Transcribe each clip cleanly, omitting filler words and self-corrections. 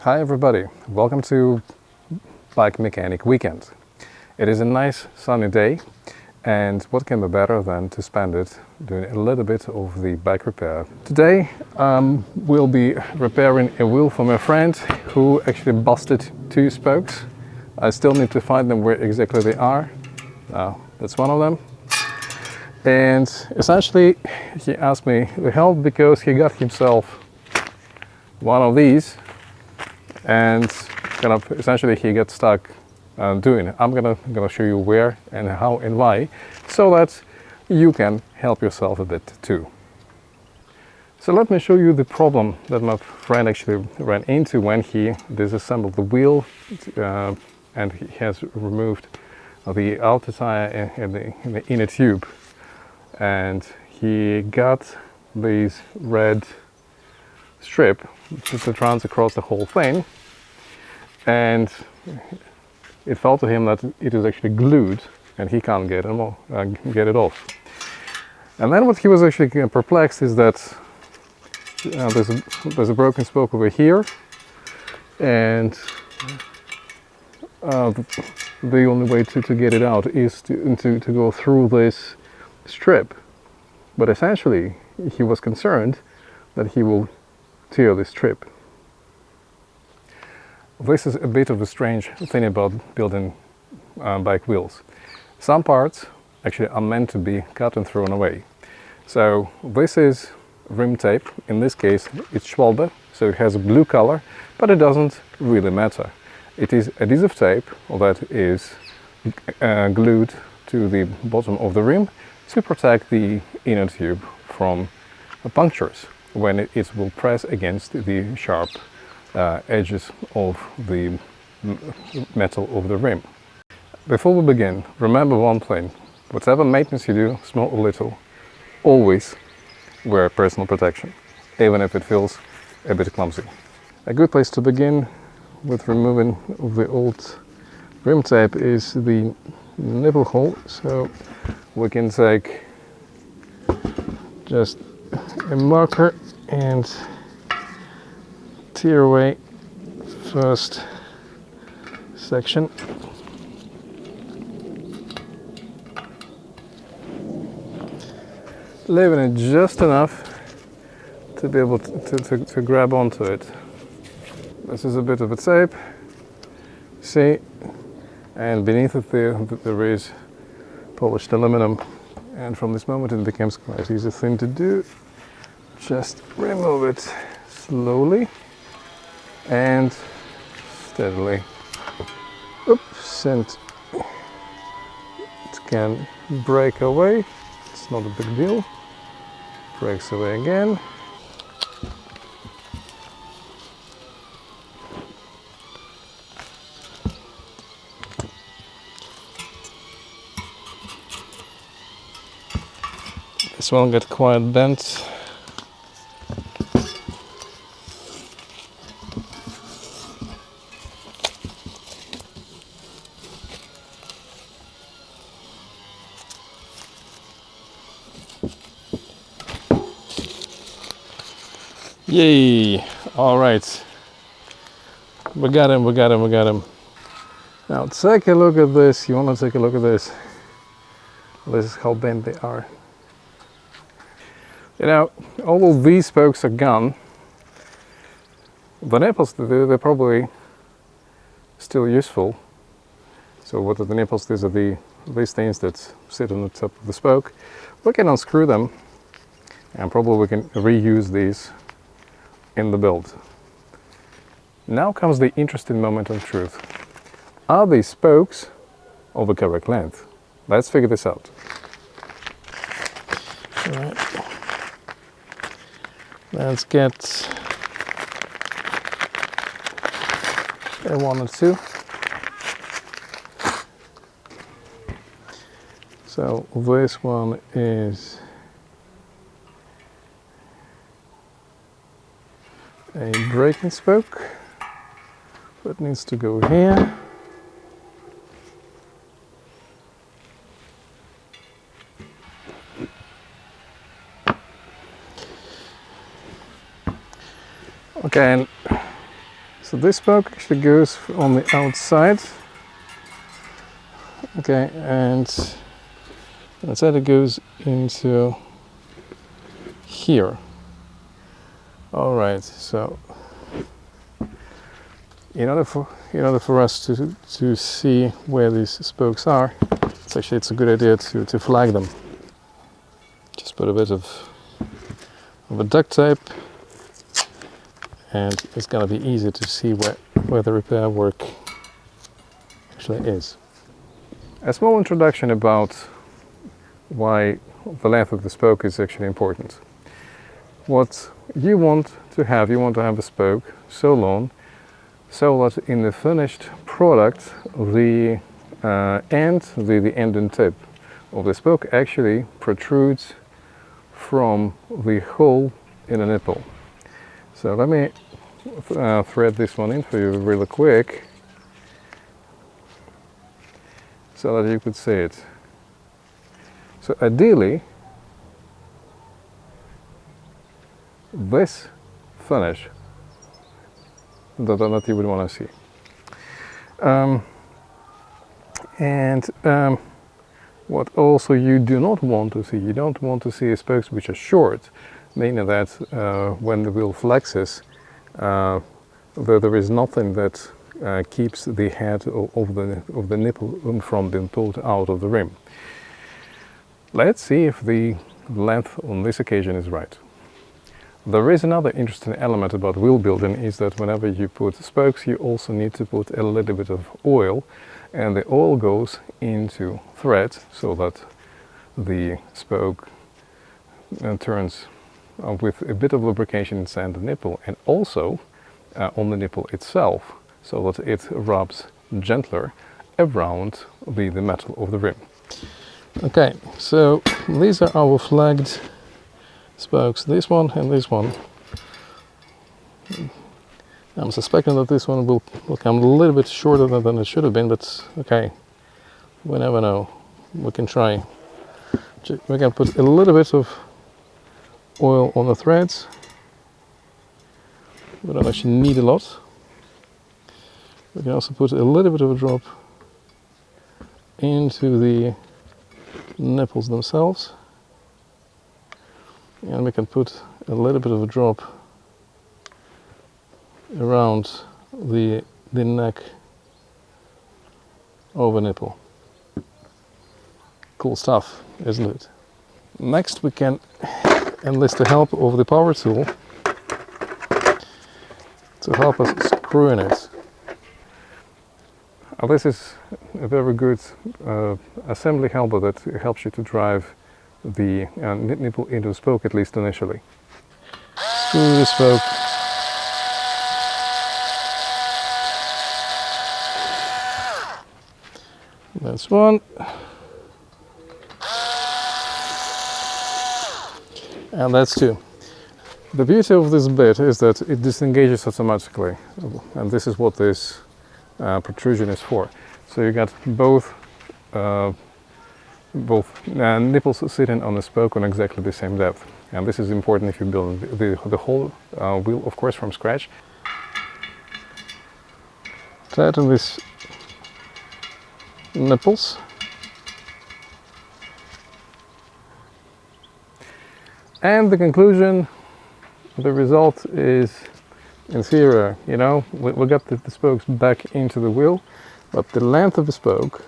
Hi everybody, welcome to Bike Mechanic Weekend. It is a nice sunny day, and what can be better than to spend it doing a little bit of the bike repair. Today we'll be repairing a wheel for my friend who actually busted two spokes. I still need to find them where exactly they are. That's one of them. And essentially he asked me to help because he got himself one of these and kind of essentially he got stuck doing it. I'm gonna show you where and how and why, so that you can help yourself a bit too. So let me show you the problem that my friend actually ran into when he disassembled the wheel and he has removed the outer tire and the inner tube, and he got this red strip that runs across the whole thing, and it felt to him that it is actually glued and he can't get it off. And then what he was actually perplexed is that there's a broken spoke over here, and the only way to get it out is to go through this strip. But essentially he was concerned that he will tear this strip. This is a bit of a strange thing about building bike wheels. Some parts actually are meant to be cut and thrown away. So this is rim tape. In this case it's Schwalbe, so it has a blue color, but it doesn't really matter. It is adhesive tape that is glued to the bottom of the rim to protect the inner tube from punctures when it will press against the sharp edges of the metal of the rim. Before we begin, remember one thing: whatever maintenance you do, small or little, always wear personal protection, even if it feels a bit clumsy. A good place to begin with removing the old rim tape is the nipple hole, so we can take just a marker and tear away first section. Leaving it just enough to be able to grab onto it. This is a bit of a tape, see, and beneath it there is polished aluminum, and from this moment it becomes quite easy thing to do. Just remove it slowly and steadily. Oops, and it can break away. It's not a big deal. Breaks away again. This one got quite bent. Yay! All right, we got him. Now take a look at this. You want to take a look at this? This is how bent they are. You know, all of these spokes are gone. The nipples, they're probably still useful. So what are the nipples? These are these things that sit on the top of the spoke. We can unscrew them, and probably we can reuse these in the build. Now comes the interesting moment of truth. Are these spokes of the correct length? Let's figure this out. All right. Let's get a 1 or 2. So this one is a braking spoke that needs to go here. Okay, and So this spoke actually goes on the outside. Okay, and outside it goes into here. All right, so in order for us to see where these spokes are, it's a good idea to flag them. Just put a bit of a duct tape, and it's gonna be easy to see where the repair work actually is. A small introduction about why the length of the spoke is actually important. What you want to have a spoke so long so that in the finished product the end and tip of the spoke actually protrudes from the hole in the nipple. So let me thread this one in for you really quick so that you could see it. So ideally, this finish that you would want to see. What also you do not want to see, you don't want to see spokes which are short, meaning that when the wheel flexes, there is nothing that keeps the head of the nipple from being pulled out of the rim. Let's see if the length on this occasion is right. There is another interesting element about wheel building, is that whenever you put spokes, you also need to put a little bit of oil, and the oil goes into thread so that the spoke turns with a bit of lubrication inside the nipple, and also on the nipple itself, so that it rubs gentler around the metal of the rim. Okay, so these are our flagged spokes, this one and this one. I'm suspecting that this one will come a little bit shorter than it should have been, but okay, we never know. We can try. We can put a little bit of oil on the threads. We don't actually need a lot. We can also put a little bit of a drop into the nipples themselves. And we can put a little bit of a drop around the neck of a nipple. Cool stuff, isn't it? Next we can enlist the help of the power tool to help us screw in it. This is a very good assembly helper that helps you to drive the nipple into the spoke, at least initially. Screw the spoke. That's one. And that's two. The beauty of this bit is that it disengages automatically, and this is what this protrusion is for. So you got both nipples sitting on the spoke on exactly the same depth, and this is important if you build the whole wheel, of course, from scratch. Tighten these nipples. And the conclusion, the result is inferior. You know, we got the spokes back into the wheel, but the length of the spoke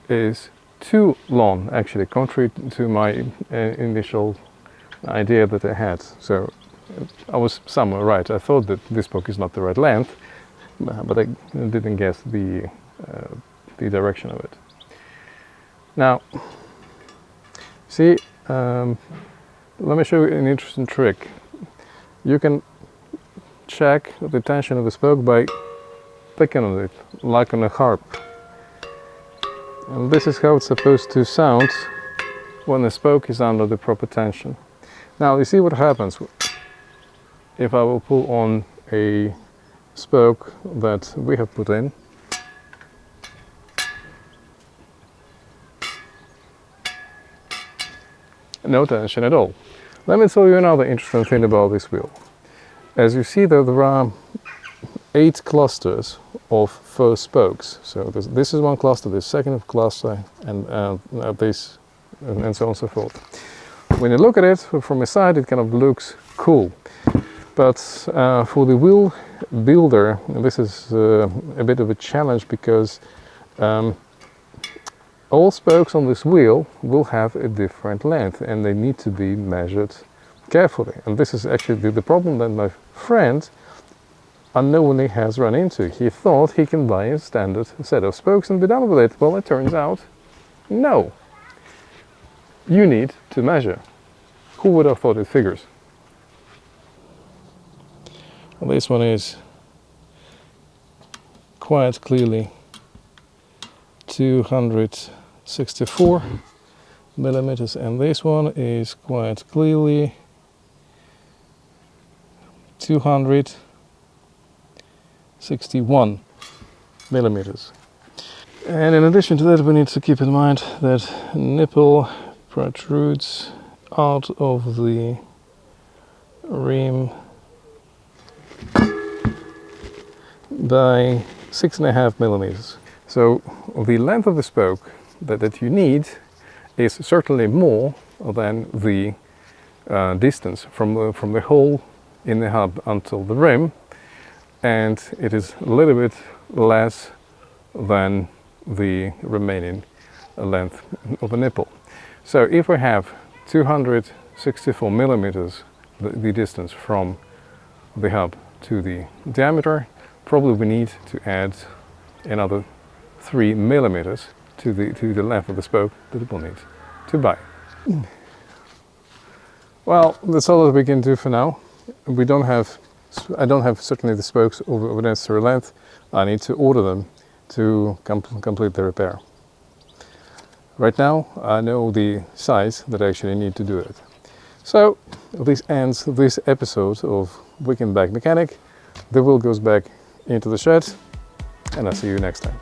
is too long, actually, contrary to my initial idea that I had. So I was somewhere right. I thought that this spoke is not the right length, but I didn't guess the direction of it. Now, see, let me show you an interesting trick. You can check the tension of the spoke by picking on it, like on a harp. And this is how it's supposed to sound when the spoke is under the proper tension. Now, you see what happens if I will pull on a spoke that we have put in. No tension at all. Let me tell you another interesting thing about this wheel. As you see, there are 8 clusters of first spokes. So this is one cluster, this second cluster, and this, and so on and so forth. When you look at it from a side, it kind of looks cool. But for the wheel builder, this is a bit of a challenge, because all spokes on this wheel will have a different length, and they need to be measured carefully. And this is actually the problem that my friend unknowingly has run into. He thought he can buy a standard set of spokes and be done with it. Well, it turns out, no. You need to measure. Who would have thought it figures? Well, this one is quite clearly 264 millimeters, and this one is quite clearly 261 millimeters. And in addition to that, we need to keep in mind that nipple protrudes out of the rim by 6.5 millimeters. So the length of the spoke that you need is certainly more than the distance from the hole in the hub until the rim, and it is a little bit less than the remaining length of the nipple. So if we have 264 millimeters, the distance from the hub to the diameter, probably we need to add another 3 millimeters to the length of the spoke that we'll need to buy. Well, that's all that we can do for now. I don't have certainly the spokes of the necessary length. I need to order them to complete the repair. Right now, I know the size that I actually need to do it. So this ends this episode of Weekend Bike Mechanic. The wheel goes back into the shed, and I'll see you next time.